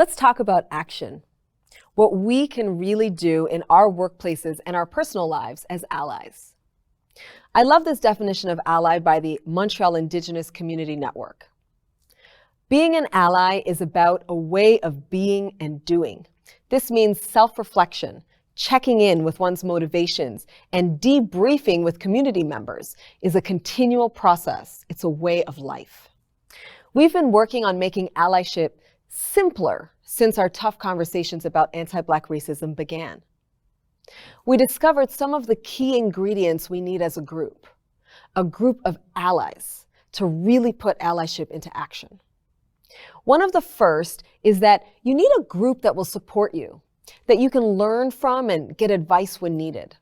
Let's talk about action. What we can really do in our workplaces and our personal lives as allies. I love this definition of ally by the Montreal Indigenous Community Network. Being an ally is about a way of being and doing. This means self-reflection, checking in with one's motivations, and debriefing with community members is a continual process. It's a way of life. We've been working on making allyship simpler since our tough conversations about anti-Black racism began. We discovered some of the key ingredients we need as a group of allies to really put allyship into action. One of the first is that you need a group that will support you, that you can learn from and get advice when needed.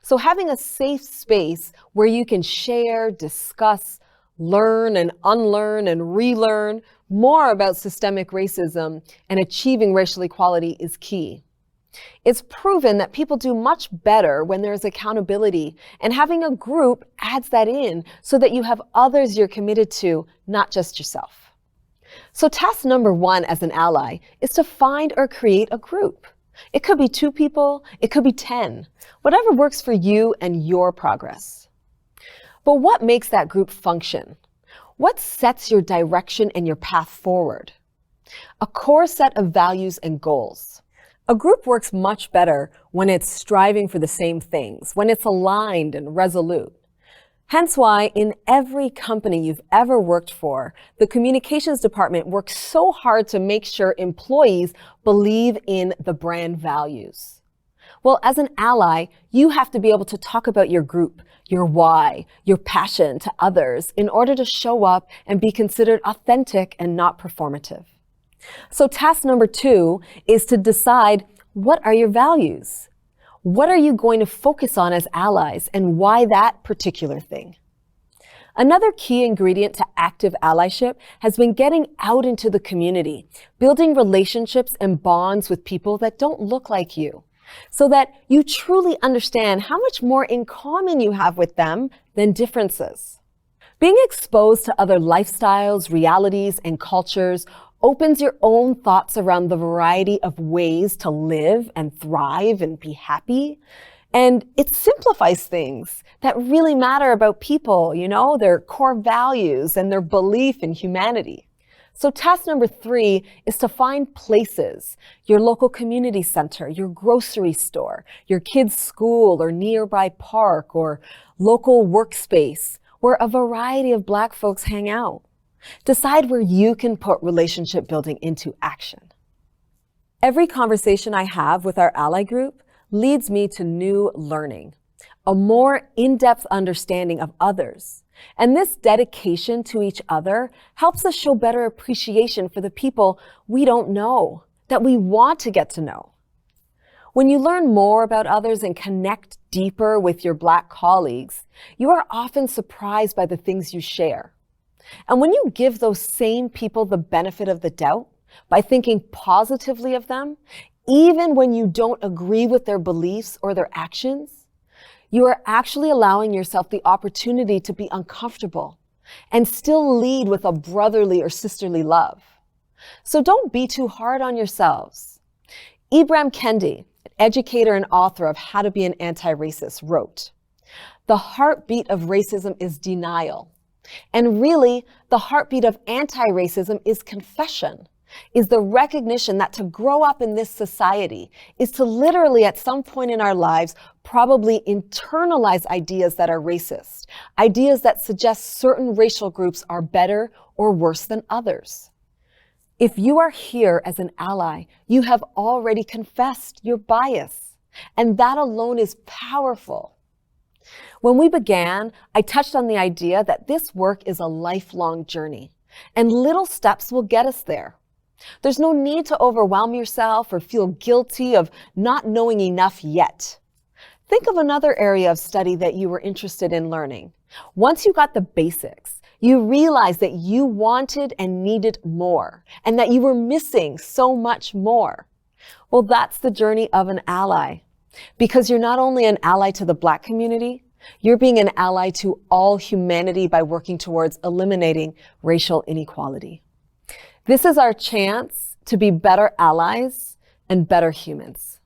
So having a safe space where you can share, discuss, learn and unlearn and relearn more about systemic racism and achieving racial equality is key. It's proven that people do much better when there's accountability, and having a group adds that in so that you have others you're committed to, not just yourself. So task number 1 as an ally is to find or create a group. It could be 2 people, it could be 10, whatever works for you and your progress. But what makes that group function? What sets your direction and your path forward? A core set of values and goals. A group works much better when it's striving for the same things, when it's aligned and resolute. Hence why in every company you've ever worked for, the communications department works so hard to make sure employees believe in the brand values. Well, as an ally, you have to be able to talk about your group, your why, your passion to others in order to show up and be considered authentic and not performative. So task number 2 is to decide, what are your values? What are you going to focus on as allies, and why that particular thing? Another key ingredient to active allyship has been getting out into the community, building relationships and bonds with people that don't look like you, so that you truly understand how much more in common you have with them than differences. Being exposed to other lifestyles, realities, and cultures opens your own thoughts around the variety of ways to live and thrive and be happy. And it simplifies things that really matter about people, their core values and their belief in humanity. So task number 3 is to find places, your local community center, your grocery store, your kids' school or nearby park or local workspace where a variety of Black folks hang out. Decide where you can put relationship building into action. Every conversation I have with our ally group leads me to new learning, a more in-depth understanding of others. And this dedication to each other helps us show better appreciation for the people we don't know, that we want to get to know. When you learn more about others and connect deeper with your Black colleagues, you are often surprised by the things you share. And when you give those same people the benefit of the doubt by thinking positively of them, even when you don't agree with their beliefs or their actions, you are actually allowing yourself the opportunity to be uncomfortable and still lead with a brotherly or sisterly love. So don't be too hard on yourselves. Ibram Kendi, an educator and author of How to Be an Anti-Racist, wrote, "The heartbeat of racism is denial. And really, the heartbeat of anti-racism is confession, is the recognition that to grow up in this society is to literally at some point in our lives probably internalize ideas that are racist, ideas that suggest certain racial groups are better or worse than others. If you are here as an ally, you have already confessed your bias, and that alone is powerful. When we began, I touched on the idea that this work is a lifelong journey, and little steps will get us there. There's no need to overwhelm yourself or feel guilty of not knowing enough yet. Think of another area of study that you were interested in learning. Once you got the basics, you realized that you wanted and needed more, and that you were missing so much more. Well, that's the journey of an ally. Because you're not only an ally to the Black community, you're being an ally to all humanity by working towards eliminating racial inequality. This is our chance to be better allies and better humans.